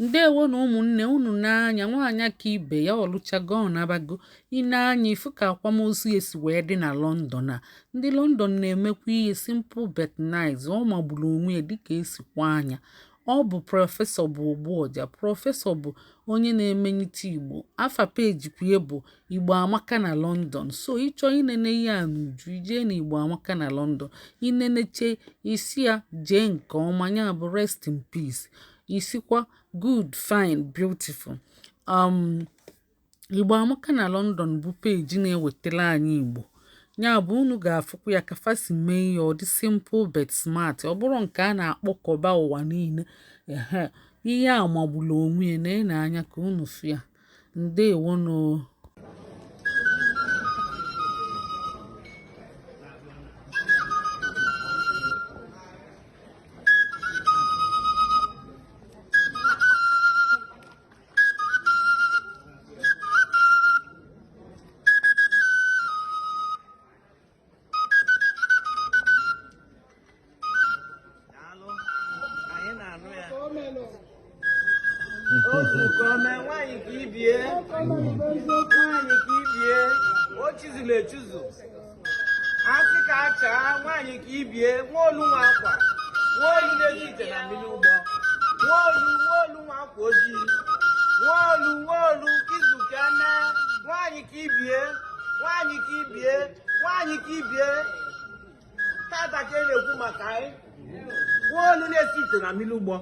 Ndewo na ụmụnne unu n'anya nwaanyị ka ibe ya ọlụchago ọnabago ine anya ifu ka akwamozu esi wee dị na London a ndị London na-emekwa ihe simple but nice ọ magburu onwe ya dịka esikwa anya ọ bụ prọfesọ bụ Ogbuọja prọfesọ bụ onye na-emenyite Igbo afa peji kwue bụ Igbo Amaka na London so ịchọ inene ihe a n'uju ijee na Igbo Amaka na London ineneche isi ya jee nke ọma ya bụ rest in peace isikwa good fine beautiful Igbo Amaka na London bụ peji na-ewetara anyị Igbo ya bụ unu ga-afụkwa ya ka fasi mee ihe ọ dị simple but smart ọ bụrụ nke a na-akpọkọba ụwa niile ihe a magburu onwe ya na-anya ka unu fụ ya ndeewono. Nwaanyị ka ibie o chizuru echuzu asị ka acha nwaanyị ka ibie nwaolu nwa akwa nwaolu na-eji ite na mmiri ụgbọ nwaolu nwa akwa ojii nwaolu izuka na nwaanyị ka ibie tata ka na-ekwu maka anyị nwaolu na-esi ite na mmiri ụgbọ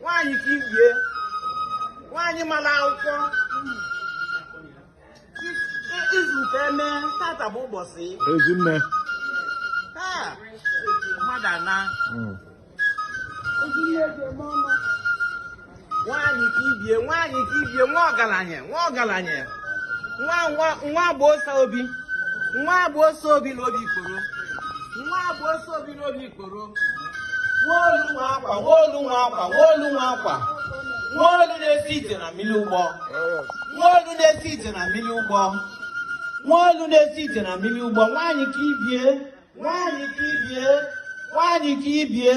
nwaanyị ka ibie nwaanyị mara akwụkwọ izuụka eme tata bụ ụbọchị Ezinne mmadụ ana nwaanyị ka ibie nwa ọgaranya nwa bụ ose obi n'obi ikporo nwaolu nwa akwa nwaolu na-esi ite na mmiri ụgbọ nwaanyị ka ibie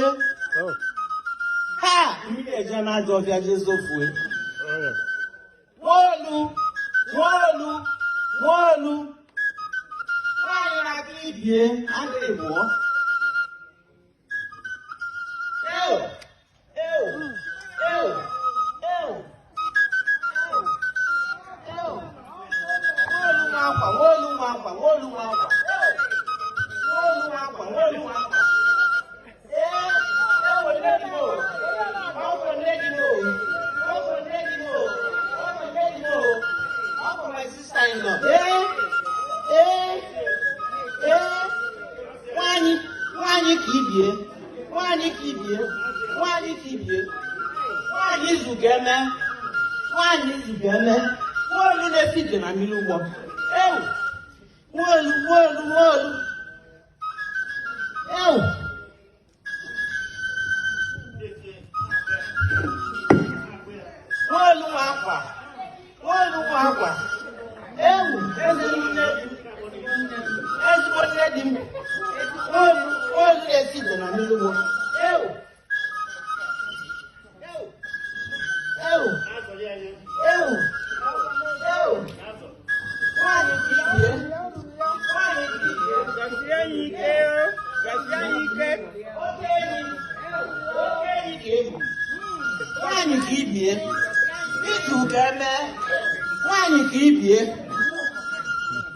ha mmiri eje na-ajọ ọbịa jezofue nwaolu nwaanyị na-aka ibie adịghị bụọ nwaanyị izugeme nwaolu na-esi ite na mmiri ụgbọ nwaolu nwa akwa ezigbo nne di m nwaolu na-esi ite na mmiri ụgbọ nwaanyị ka ibie izuụka eme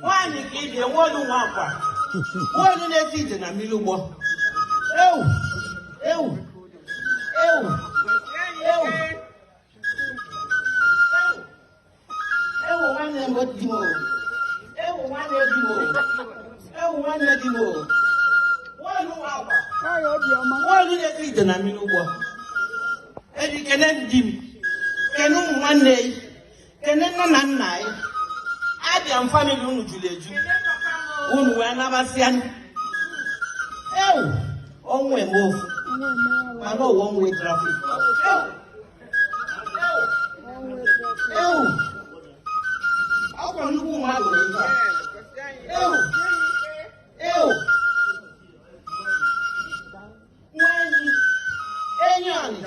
nwaanyị ka ibie nwaolu nwa akwa nwaolu na-esi ite na mmiri ụgbọ nwaolu na-esi ite na mmiri ụgbọ kene di m kene ụmụ nwanne ya kene nne na nna ya abịa m famili unu juru eju unu wee nabasị anya ọnwa eme ofu mana ọwa onwe trafik ọkwa nnukwu mmadụ enyi anyị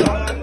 Why